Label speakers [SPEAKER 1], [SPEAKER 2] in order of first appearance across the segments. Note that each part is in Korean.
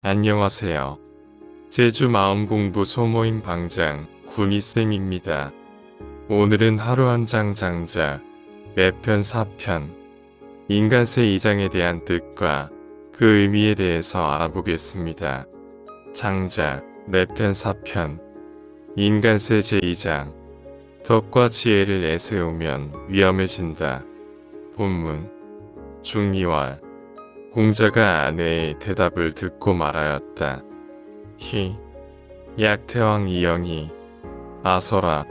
[SPEAKER 1] 안녕하세요. 제주 마음공부 소모임 방장 군이쌤입니다. 오늘은 하루 한 장 장자 매편 4편 인간세 2장에 대한 뜻과 그 의미에 대해서 알아보겠습니다. 장자 매편 4편 인간세 제2장 덕과 지혜를 내세우면 위험해진다. 본문 중리월 공자가 아내의 대답을 듣고 말하였다. 약태왕 이영이 아서라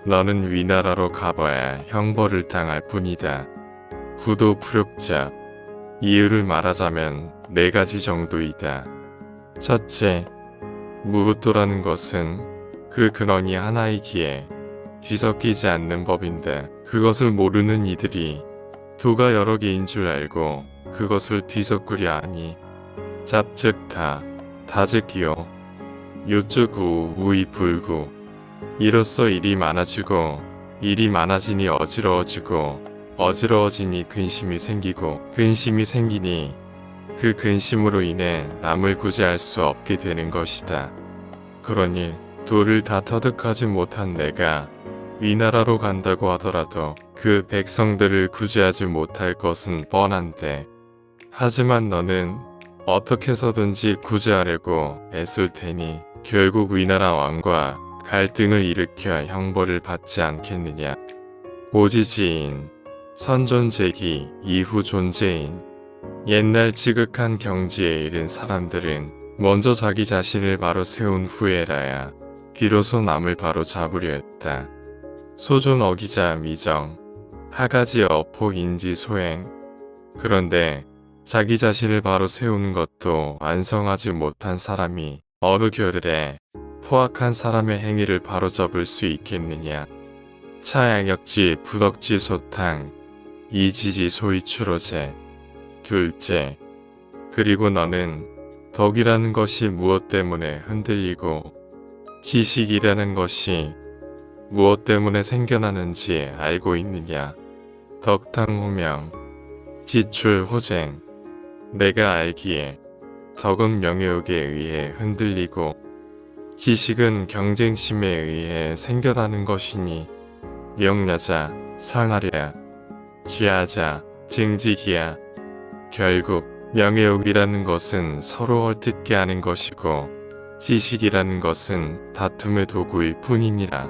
[SPEAKER 1] 너는 위나라로 가봐야 형벌을 당할 뿐이다. 구도 불욕자 이유를 말하자면 4가지 정도이다. 첫째, 무릇도라는 것은 그 근원이 하나이기에 뒤섞이지 않는 법인데 그것을 모르는 이들이 도가 여러 개인 줄 알고 그것을 뒤섞으려 하니 잡즉다 다즉기요 요쩌구 우의 불구 이로써 일이 많아지고 일이 많아지니 어지러워지고 어지러워지니 근심이 생기고 근심이 생기니 그 근심으로 인해 남을 구제할 수 없게 되는 것이다. 그러니 도를 다 터득하지 못한 내가 위나라로 간다고 하더라도 그 백성들을 구제하지 못할 것은 뻔한데 하지만 너는 어떻게 해서든지 구제하려고 애쓸 테니 결국 위나라 왕과 갈등을 일으켜 형벌을 받지 않겠느냐. 고지지인, 선존재기, 이후 존재인. 옛날 지극한 경지에 이른 사람들은 먼저 자기 자신을 바로 세운 후에라야 비로소 남을 바로 잡으려 했다. 소존 어기자 미정, 하가지 어포 인지 소행. 그런데 자기 자신을 바로 세우는 것도 완성하지 못한 사람이 어느 겨를에 포악한 사람의 행위를 바로잡을 수 있겠느냐. 차양역지 부덕지 소탕 이지지 소위 추로제. 둘째, 그리고 너는 덕이라는 것이 무엇 때문에 흔들리고 지식이라는 것이 무엇 때문에 생겨나는지 알고 있느냐. 덕탕호명 지출호쟁. 내가 알기에 덕은 명예욕에 의해 흔들리고 지식은 경쟁심에 의해 생겨나는 것이니 명야자 상하랴 지하자 증지기야. 결국 명예욕이라는 것은 서로 헐뜯게 하는 것이고 지식이라는 것은 다툼의 도구일 뿐이니라.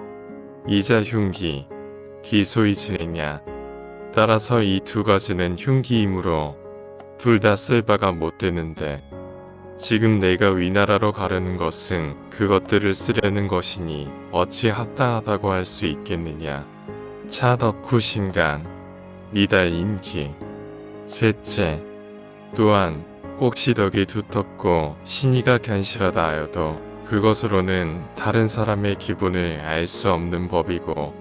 [SPEAKER 1] 이자 흉기 기소이 지느냐. 따라서 이 2가지는 흉기이므로 둘 다 쓸 바가 못 되는데 지금 내가 위나라로 가려는 것은 그것들을 쓰려는 것이니 어찌 합당하다고 할 수 있겠느냐. 차덕후 심강 미달 인기. 셋째, 또한 혹시 덕이 두텁고 신의가 견실하다 하여도 그것으로는 다른 사람의 기분을 알 수 없는 법이고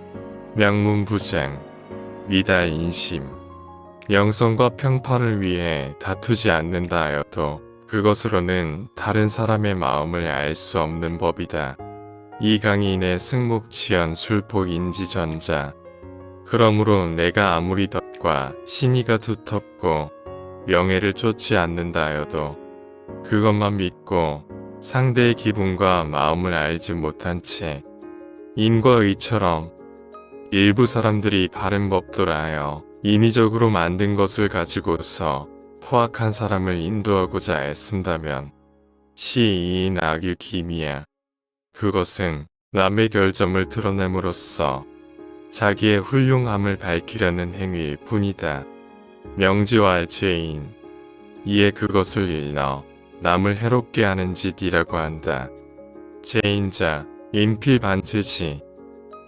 [SPEAKER 1] 명문부장 미달 인심. 영성과 평판을 위해 다투지 않는다 하여도 그것으로는 다른 사람의 마음을 알 수 없는 법이다. 이 강인의 승목지연 술폭 인지전자. 그러므로 내가 아무리 덕과 신의가 두텁고 명예를 쫓지 않는다 하여도 그것만 믿고 상대의 기분과 마음을 알지 못한 채 인과 의처럼 일부 사람들이 바른 법도라 하여 인위적으로 만든 것을 가지고서 포악한 사람을 인도하고자 애쓴다면 시인 악유 기미야. 그것은 남의 결점을 드러냄으로써 자기의 훌륭함을 밝히려는 행위일 뿐이다. 명지와 죄인. 이에 그것을 일러 남을 해롭게 하는 짓이라고 한다. 죄인자 인필반체시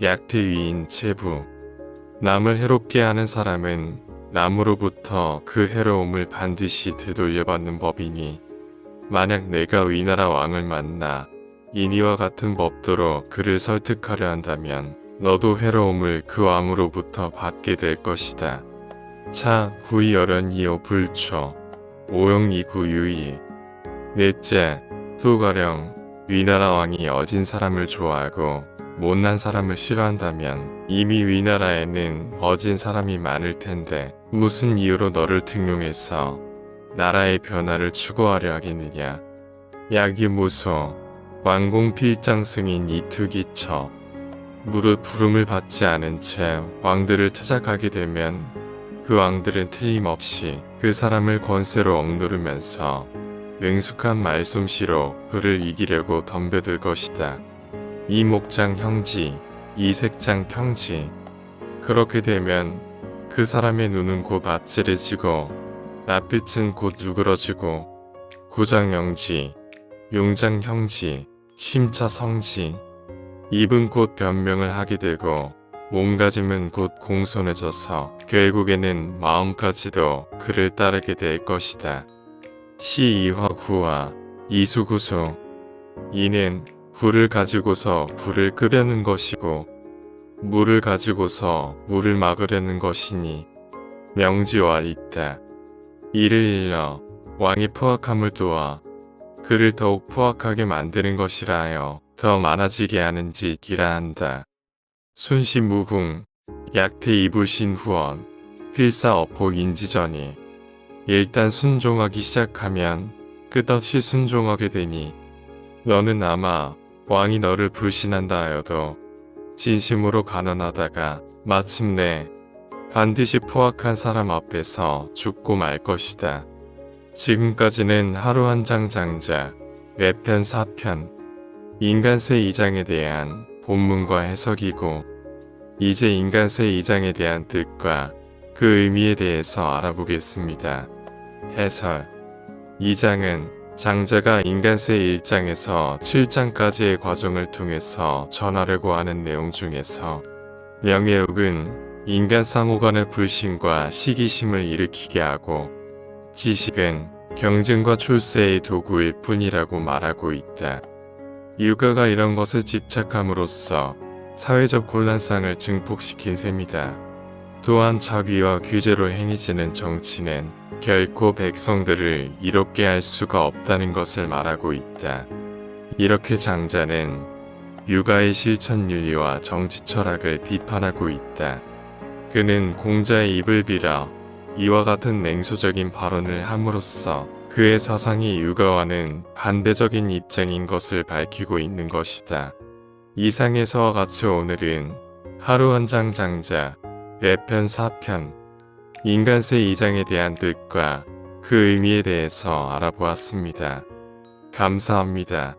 [SPEAKER 1] 약태위인 체부. 남을 해롭게 하는 사람은 남으로부터 그 해로움을 반드시 되돌려받는 법이니 만약 내가 위나라 왕을 만나 인의와 같은 법도로 그를 설득하려 한다면 너도 해로움을 그 왕으로부터 받게 될 것이다. 차 구이 열연이오 불초 오용이구 유이. 넷째, 또 가령 위나라 왕이 어진 사람을 좋아하고 못난 사람을 싫어한다면 이미 위나라에는 어진 사람이 많을 텐데 무슨 이유로 너를 등용해서 나라의 변화를 추구하려 하겠느냐. 야기무소, 왕공필장 승인 이투기처. 무릇 부름을 받지 않은 채 왕들을 찾아가게 되면 그 왕들은 틀림없이 그 사람을 권세로 억누르면서 능숙한 말솜씨로 그를 이기려고 덤벼들 것이다. 이목장 형지, 이색장 평지. 그렇게 되면 그 사람의 눈은 곧 아찔해지고 낯빛은 곧 누그러지고 구장영지, 용장형지, 심차성지. 입은 곧 변명을 하게 되고 몸가짐은 곧 공손해져서 결국에는 마음까지도 그를 따르게 될 것이다. 시이화구화, 이수구수. 이는 굴을 가지고서 굴을 끄려는 것이고 물을 가지고서 물을 막으려는 것이니 명지와 있다. 이를 일러 왕의 포악함을 도와 그를 더욱 포악하게 만드는 것이라 하여 더 많아지게 하는 짓이라 한다. 순시무궁, 약태 이불신 후원, 필사어포 인지전이. 일단 순종하기 시작하면 끝없이 순종하게 되니 너는 아마 왕이 너를 불신한다 하여도 진심으로 간언하다가 마침내 반드시 포악한 사람 앞에서 죽고 말 것이다. 지금까지는 하루 한 장 장자, 외편 4편, 인간세 2장에 대한 본문과 해석이고 이제 인간세 2장에 대한 뜻과 그 의미에 대해서 알아보겠습니다. 해설 2장은 장자가 인간세 1장에서 7장까지의 과정을 통해서 전하려고 하는 내용 중에서 명예욕은 인간 상호간의 불신과 시기심을 일으키게 하고 지식은 경쟁과 출세의 도구일 뿐이라고 말하고 있다. 육아가 이런 것에 집착함으로써 사회적 혼란상을 증폭시킨 셈이다. 또한 자위와 규제로 행해지는 정치는 결코 백성들을 이롭게 할 수가 없다는 것을 말하고 있다. 이렇게 장자는 육아의 실천윤리와 정치 철학을 비판하고 있다. 그는 공자의 입을 빌어 이와 같은 냉소적인 발언을 함으로써 그의 사상이 육아와는 반대적인 입장인 것을 밝히고 있는 것이다. 이상에서와 같이 오늘은 하루 한 장 장자, 외편 4편, 인간세 2장에 대한 뜻과 그 의미에 대해서 알아보았습니다. 감사합니다.